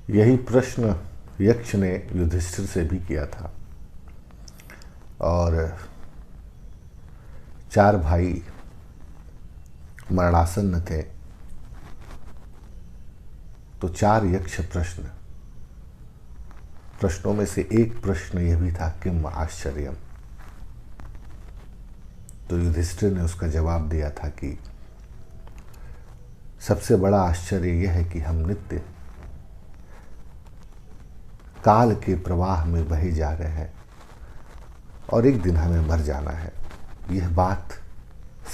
यही प्रश्न यक्ष ने युधिष्ठिर से भी किया था। और 4 भाई मरणासन्न थे, तो 4 यक्ष प्रश्नों में से एक प्रश्न यह भी था, किम आश्चर्यम। तो युधिष्ठिर ने उसका जवाब दिया था कि सबसे बड़ा आश्चर्य यह है कि हम नित्य काल के प्रवाह में बहे जा रहे हैं और एक दिन हमें मर जाना है। यह बात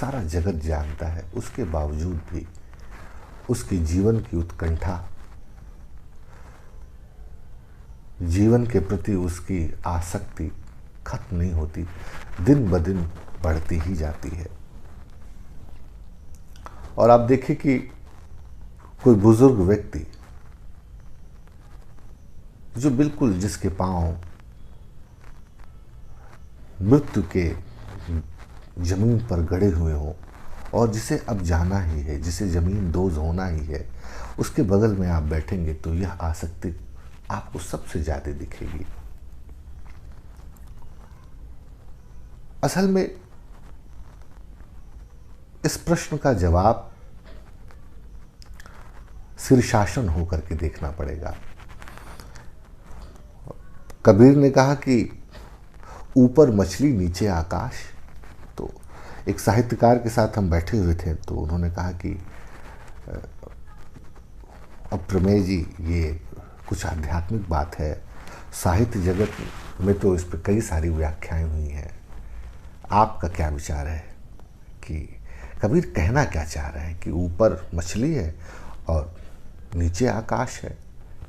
सारा जगत जानता है, उसके बावजूद भी उसके जीवन की उत्कंठा, जीवन के प्रति उसकी आसक्ति खत्म नहीं होती, दिन ब दिन बढ़ती ही जाती है। और आप देखिए कि कोई बुजुर्ग व्यक्ति जो बिल्कुल जिसके पांव मृत्यु के जमीन पर गड़े हुए हों और जिसे अब जाना ही है, जिसे जमीन दोज होना ही है, उसके बगल में आप बैठेंगे तो यह आसक्ति आपको सबसे ज्यादा दिखेगी। असल में इस प्रश्न का जवाब शीर्षासन होकर के देखना पड़ेगा। कबीर ने कहा कि ऊपर मछली नीचे आकाश। तो एक साहित्यकार के साथ हम बैठे हुए थे, तो उन्होंने कहा कि अब प्रमेय जी, ये कुछ आध्यात्मिक बात है, साहित्य जगत में तो इस पर कई सारी व्याख्याएं हुई हैं, आपका क्या विचार है कि कबीर कहना क्या चाह रहे हैं कि ऊपर मछली है और नीचे आकाश है?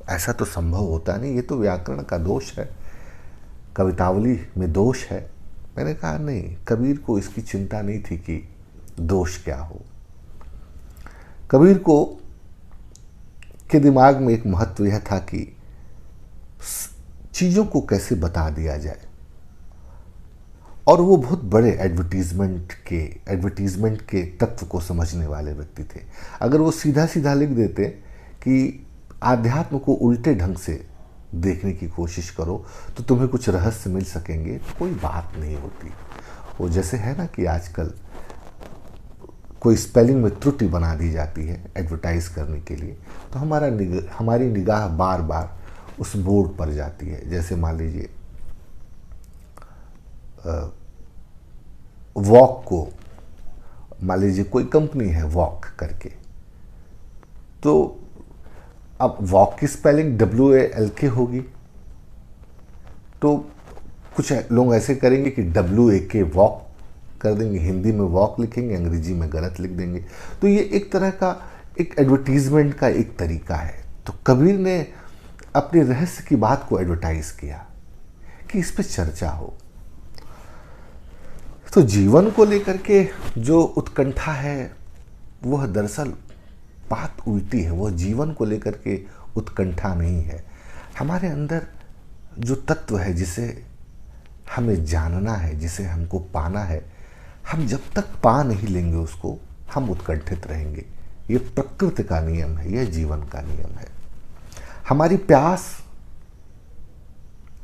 ऐसा तो संभव होता नहीं, ये तो व्याकरण का दोष है, कवितावली में दोष है। मैंने कहा नहीं, कबीर को इसकी चिंता नहीं थी कि दोष क्या हो। कबीर को के दिमाग में एक महत्व यह था कि चीजों को कैसे बता दिया जाए। और वो बहुत बड़े एडवर्टीजमेंट के तत्व को समझने वाले व्यक्ति थे। अगर वो सीधा सीधा लिख देते कि आध्यात्म को उल्टे ढंग से देखने की कोशिश करो तो तुम्हें कुछ रहस्य मिल सकेंगे, तो कोई बात नहीं होती। वो जैसे है ना कि आजकल कोई स्पेलिंग में त्रुटि बना दी जाती है एडवर्टाइज करने के लिए, तो हमारी निगाह बार बार उस बोर्ड पर जाती है। जैसे मान लीजिए वॉक को, मान लीजिए कोई कंपनी है वॉक करके, तो अब वॉक की स्पेलिंग WALK होगी, तो कुछ लोग ऐसे करेंगे कि WAK वॉक कर देंगे, हिंदी में वॉक लिखेंगे, अंग्रेजी में गलत लिख देंगे। तो ये एक तरह का एक एडवर्टीजमेंट का एक तरीका है। तो कबीर ने अपने रहस्य की बात को एडवर्टाइज किया कि इस पे चर्चा हो। तो जीवन को लेकर के जो उत्कंठा है वह दरअसल बात उल्टी है। वह जीवन को लेकर के उत्कंठा नहीं है। हमारे अंदर जो तत्व है जिसे हमें जानना है, जिसे हमको पाना है, हम जब तक पा नहीं लेंगे उसको, हम उत्कंठित रहेंगे। ये प्रकृति का नियम है, यह जीवन का नियम है। हमारी प्यास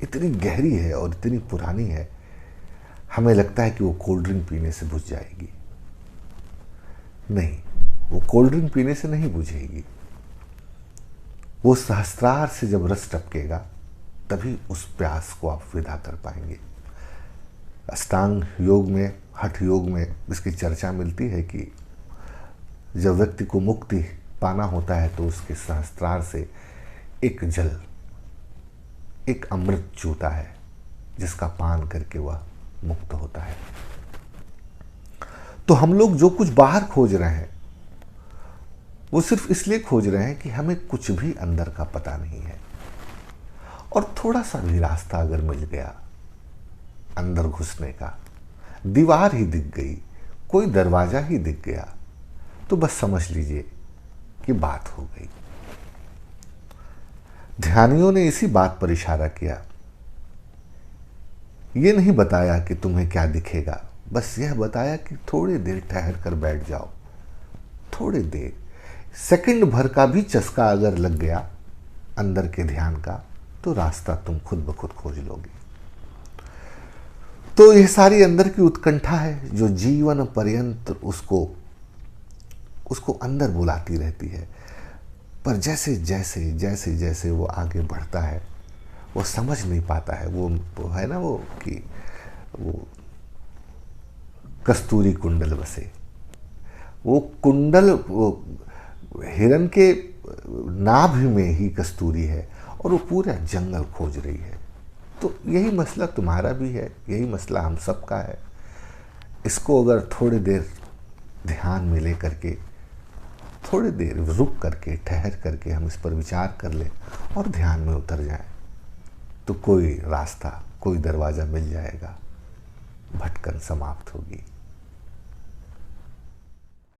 इतनी गहरी है और इतनी पुरानी है, हमें लगता है कि वो कोल्ड ड्रिंक पीने से बुझ जाएगी। नहीं, वो कोल्ड ड्रिंक पीने से नहीं बुझेगी। वो सहस्त्रार से जब रस टपकेगा तभी उस प्यास को आप विदा कर पाएंगे। अष्टांग योग में, हठ योग में इसकी चर्चा मिलती है कि जब व्यक्ति को मुक्ति पाना होता है तो उसके सहस्त्रार से एक जल, एक अमृत चूता है जिसका पान करके वह मुक्त होता है। तो हम लोग जो कुछ बाहर खोज रहे हैं वो सिर्फ इसलिए खोज रहे हैं कि हमें कुछ भी अंदर का पता नहीं है। और थोड़ा सा भी रास्ता अगर मिल गया अंदर घुसने का, दीवार ही दिख गई, कोई दरवाजा ही दिख गया, तो बस समझ लीजिए कि बात हो गई। ध्यानियों ने इसी बात पर इशारा किया। ये नहीं बताया कि तुम्हें क्या दिखेगा, बस यह बताया कि थोड़ी देर ठहर कर बैठ जाओ। थोड़ी देर, सेकंड भर का भी चस्का अगर लग गया अंदर के ध्यान का, तो रास्ता तुम खुद ब खुद खोज लोगे। तो ये सारी अंदर की उत्कंठा है जो जीवन पर्यंत उसको अंदर बुलाती रहती है। पर जैसे जैसे जैसे जैसे वो आगे बढ़ता है, वो समझ नहीं पाता है। वो है ना, वो कि वो कस्तूरी कुंडल बसे, वो कुंडल, वो हिरन के नाभि में ही कस्तूरी है और वो पूरा जंगल खोज रही है। तो यही मसला तुम्हारा भी है, यही मसला हम सब का है। इसको अगर थोड़ी देर ध्यान में ले करके, थोड़ी देर रुक करके, ठहर करके हम इस पर विचार कर लें और ध्यान में उतर जाएं, तो कोई रास्ता, कोई दरवाज़ा मिल जाएगा, भटकन समाप्त होगी।